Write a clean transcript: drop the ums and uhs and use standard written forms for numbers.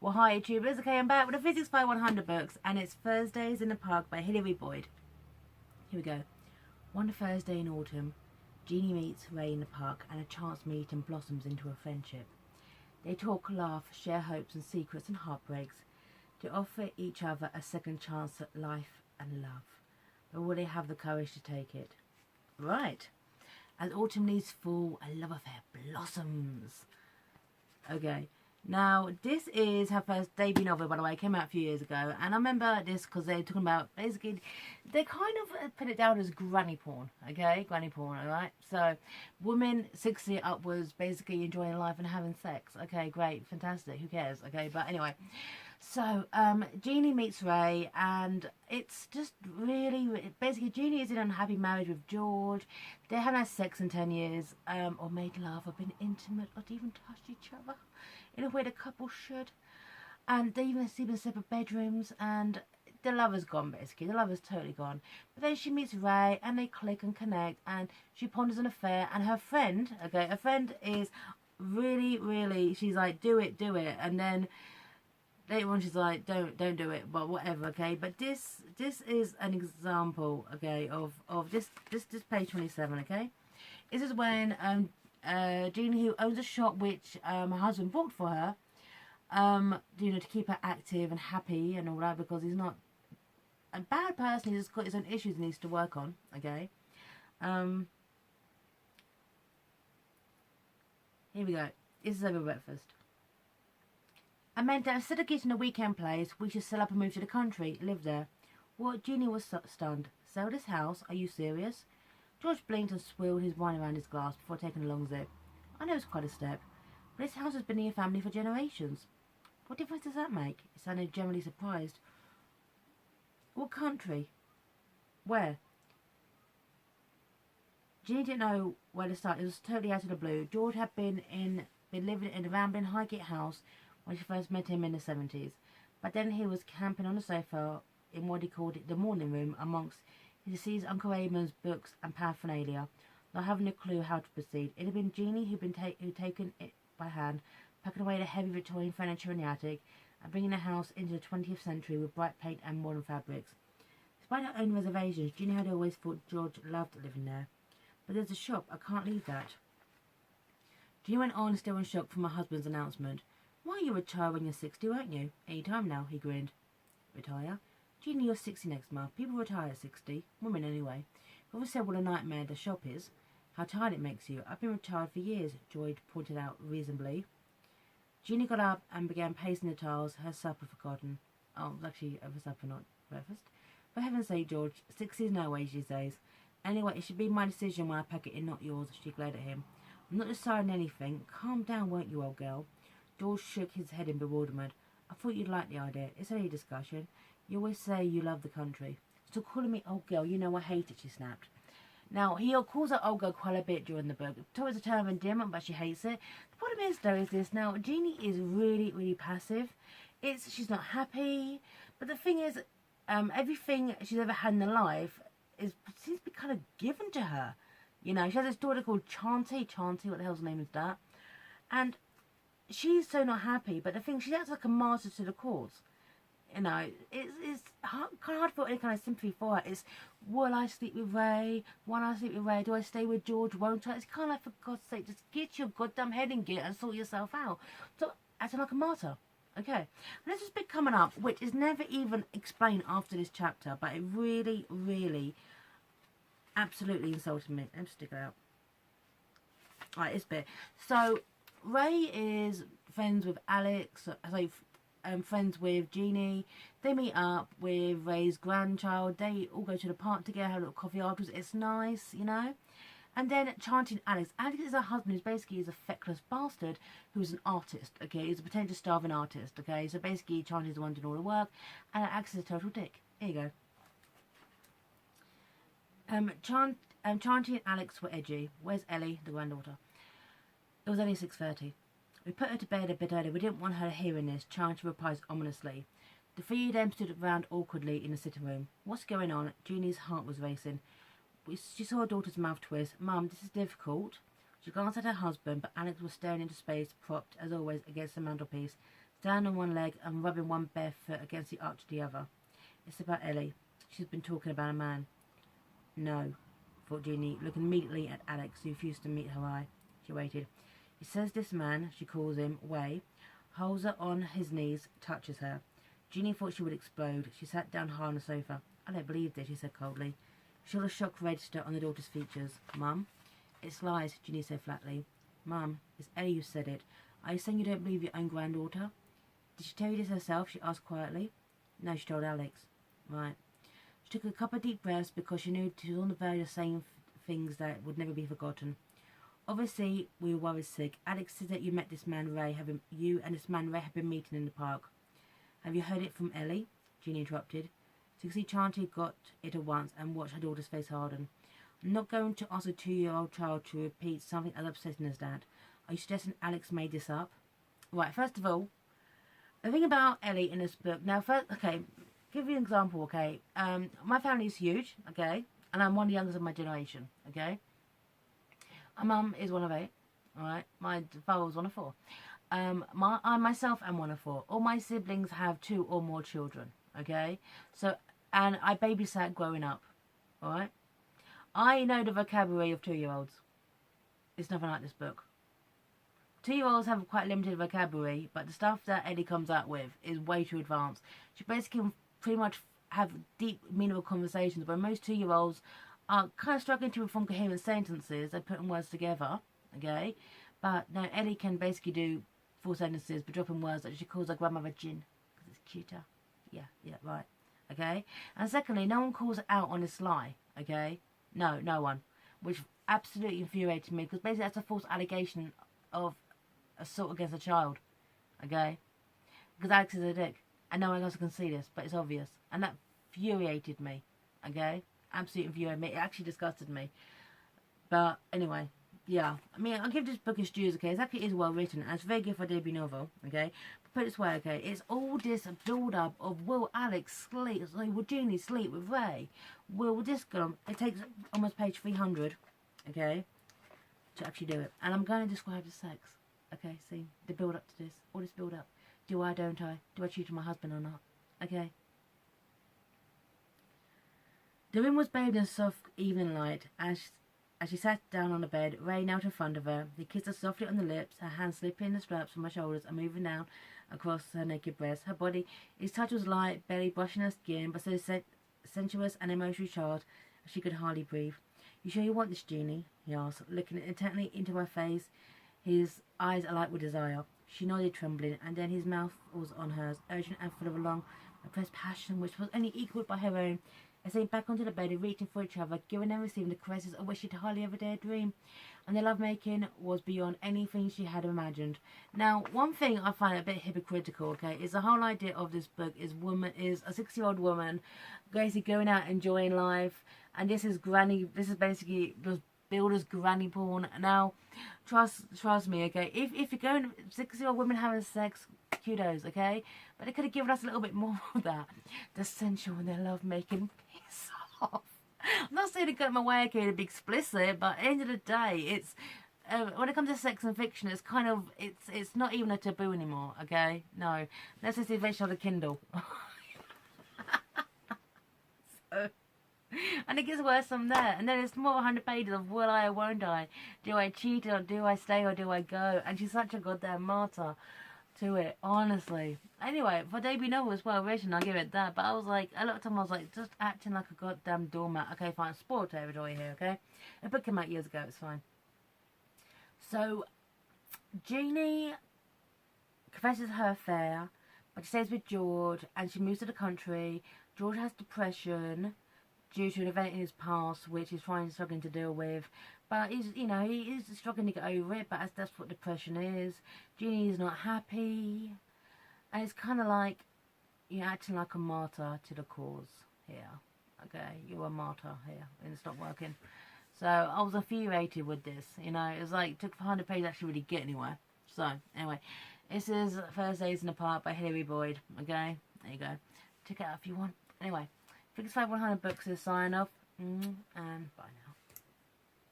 Well, hi YouTubers, okay, I'm back with a Physics by 100 books, and it's Thursdays in the Park by Hilary Boyd. Here we go. One Thursday in autumn, Jeannie meets Ray in the park, and a chance meeting blossoms into a friendship. They talk, laugh, share hopes and secrets and heartbreaks. They offer each other a second chance at life and love. But will they have the courage to take it? Right. As autumn leaves fall, a love affair blossoms. Okay. Now, this is her first debut novel, by the way. It came out a few years ago. And I remember this because they're talking about, basically, they kind of put it down as granny porn, okay? Granny porn, alright? So, women 60 upwards basically enjoying life and having sex. Okay, great, fantastic, who cares, okay? But anyway, so, Jeannie meets Ray, and it's just really, basically, Jeannie is in an unhappy marriage with George. They haven't had sex in 10 years, or made love, or been intimate, or even touched each other in a way the couple should. And they even sleep in separate bedrooms, and the lover's gone, basically. The lover's totally gone. But then she meets Ray, and they click and connect, and she ponders an affair, and her friend, okay, her friend is really, she's like, do it, and then later on she's like, don't do it, but whatever, okay. But this is an example, okay, of this page 27, okay. This is when Jeannie, who owns a shop which her husband bought for her, to keep her active and happy and all that, because he's not a bad person, he's just got his own issues he needs to work on, okay. Here we go. This is over breakfast. I meant that instead of getting a weekend place, we should sell up and move to the country, live there. What? Jeannie was stunned. Sell this house? Are you serious? George blinked and swirled his wine around his glass before taking a long sip. I know it's quite a step, but this house has been in your family for generations. What difference does that make? He sounded generally surprised. What country? Where? Jeannie didn't know where to start. It was totally out of the blue. George had been living in a rambling Highgate house when she first met him in the 70s. But then he was camping on the sofa in what he called the morning room amongst his deceased Uncle Raymond's books and paraphernalia, not having a clue how to proceed. It had been Jeannie who'd taken it by hand, packing away the heavy Victorian furniture in the attic, and bringing the house into the 20th century with bright paint and modern fabrics. Despite her own reservations, Jeannie had always thought George loved living there. But there's a shop, I can't leave that. Jeannie went on, still in shock from her husband's announcement. Why, you retire when you're 60, won't you? Any time now, he grinned. Retire? Jeannie, you're 60 next month. People retire at 60. Women, anyway. You always said what a nightmare the shop is. How tired it makes you. I've been retired for years, Joy pointed out reasonably. Jeannie got up and began pacing the tiles, her supper forgotten. Oh, it was actually over supper, not breakfast. For heaven's sake, George, 60 is no wage these days. Anyway, it should be my decision when I pack it in, not yours, she glared at him. I'm not deciding anything. Calm down, won't you, old girl? George shook his head in bewilderment. I thought you'd like the idea. It's only a discussion. You always say you love the country. Stop calling me old girl. You know I hate it, she snapped. Now, he calls her old girl quite a bit during the book. Towards a term of endearment, but she hates it. The problem is, though, is this. Now, Jeannie is really passive. She's not happy. But the thing is, everything she's ever had in her life seems to be kind of given to her. You know, she has this daughter called Chanty, what the hell's the name is that? And she's so not happy, but the thing, she acts like a martyr to the cause. You know, it's kind of hard to feel any kind of sympathy for her. It's, will I sleep with Ray? Won't I sleep with Ray? Do I stay with George? Won't I? It's kind of like, for God's sake, just get your goddamn head in gear and sort yourself out. So, acting like a martyr. Okay. And there's this bit coming up, which is never even explained after this chapter, but it really absolutely insulted me. Let me stick it out. Alright, this bit. So, Ray is friends with Alex, friends with Jeannie. They meet up with Ray's grandchild. They all go to the park together, have a little coffee afterwards. It's nice, you know. And then chanting Alex. Alex is her husband, who's basically is a feckless bastard who's an artist, okay? He's a potential starving artist, okay? So basically, Chanty's the one doing all the work, and Alex is a total dick. Here you go. Chanty and Alex were edgy. Where's Ellie, the granddaughter? It was only 6:30. We put her to bed a bit early. We didn't want her hearing this, Chanty replies ominously. The three of them stood around awkwardly in the sitting room. What's going on? Jeannie's heart was racing. She saw her daughter's mouth twist. Mum, this is difficult. She glanced at her husband, but Alex was staring into space, propped, as always, against the mantelpiece. down on one leg and rubbing one bare foot against the arch of the other. It's about Ellie. She's been talking about a man. No, thought Jeannie, looking immediately at Alex, who refused to meet her eye. She waited. He says this man, she calls him, Way, holds her on his knees, touches her. Jeannie thought she would explode. She sat down hard on the sofa. I don't believe this, she said coldly. She saw the shock register on the daughter's features. Mum? It's lies, Jeannie said flatly. Mum, it's Ellie who said it. Are you saying you don't believe your own granddaughter? Did she tell you this herself? She asked quietly. No, she told Alex. Right. She took a couple of deep breaths because she knew she was on the verge of saying things that would never be forgotten. Obviously, we were worried sick. Alex said that you met this man Ray, you and this man Ray have been meeting in the park. Have you heard it from Ellie? Jeannie interrupted. Trixie Chanty got it at once and watched her daughter's face harden. I'm not going to ask a 2-year-old child to repeat something as upsetting as that. Are you suggesting Alex made this up? Right, first of all, the thing about Ellie in this book. Now, first, okay, give you an example, okay. My family is huge, okay, and I'm one of the youngest of my generation, okay. My mum is one of 8, alright. My father was one of 4. I myself am one of 4. All my siblings have 2 or more children, okay. So, and I babysat growing up, alright. I know the vocabulary of 2-year-olds. It's nothing like this book. 2-year-olds have quite limited vocabulary, but the stuff that Ellie comes out with is way too advanced. She basically can pretty much have deep, meaningful conversations, where most 2-year-olds are kind of struggling to form coherent sentences. They're putting words together, okay? But no, Ellie can basically do full sentences, but dropping words like she calls her grandmother Gin, because it's cuter. Yeah, right, okay? And secondly, no one calls her out on this lie, okay? No one. Which absolutely infuriated me, because basically that's a false allegation of assault against a child, okay? Because Alex is a dick, and no one else can see this, but it's obvious, and that infuriated me, okay? Absolutely infuriated me. It actually disgusted me. But anyway, yeah. I mean, I'll give this book its dues, okay? It actually is well written, and it's very good for a debut novel, okay? But put it this way, okay? It's all this build-up of will Alex sleep, will Jeannie sleep with Ray? Will this go on? It takes almost page 300, okay, to actually do it. And I'm going to describe the sex. Okay, see, the build up to this, all this build up. Do I, don't I? Do I cheat on my husband or not? Okay. The room was bathed in soft evening light. As she sat down on the bed, Ray knelt in front of her. He kissed her softly on the lips, her hands slipping the straps from her shoulders and moving down across her naked breast. Her body, his touch was light, barely brushing her skin, but so sensuous and emotionally charged that she could hardly breathe. You sure you want this, Jeannie? He asked, looking intently into her face, his eyes alight with desire. She nodded, trembling, and then his mouth was on hers, urgent and full of a long, repressed passion which was only equalled by her own. They sank back onto the bed and reaching for each other, giving and receiving the caresses of which she'd hardly ever dared dream. And their lovemaking was beyond anything she had imagined. Now, one thing I find a bit hypocritical, okay, is the whole idea of this book is a 60-year-old woman basically going out enjoying life, and this is basically was billed as granny porn. Now, trust me, okay, if you're going 60-year-old women having sex, kudos, okay, but they could have given us a little bit more of that. The sensual in their love making. Piss off. I'm not saying to go my way, okay, to be explicit, but at the end of the day, it's when it comes to sex and fiction, it's kind of it's not even a taboo anymore, okay? No, let's just eventually on the Kindle. So, and it gets worse from there, and then it's more than 100 pages of will I or won't I? Do I cheat or do I stay or do I go? And she's such a goddamn martyr to it, honestly. Anyway, for debut novel as well written, I'll give it that. But I was like, a lot of time I was like, just acting like a goddamn doormat. Okay, fine, spoiled territory here, okay? The book came out years ago, it's fine. So, Jeannie confesses her affair, but she stays with George, and she moves to the country. George has depression due to an event in his past, which he's struggling to deal with. But he's struggling to get over it, but that's what depression is. Jeannie is not happy. And it's kind of like you're acting like a martyr to the cause here. Okay, you're a martyr here, and it's not working. So I was infuriated with this. It was like, it took 100 pages to actually really get anywhere. So, anyway, this is Thursdays in the Park by Hilary Boyd. Okay, there you go. Check it out if you want. Anyway, 5,100 books is sign off. And bye now.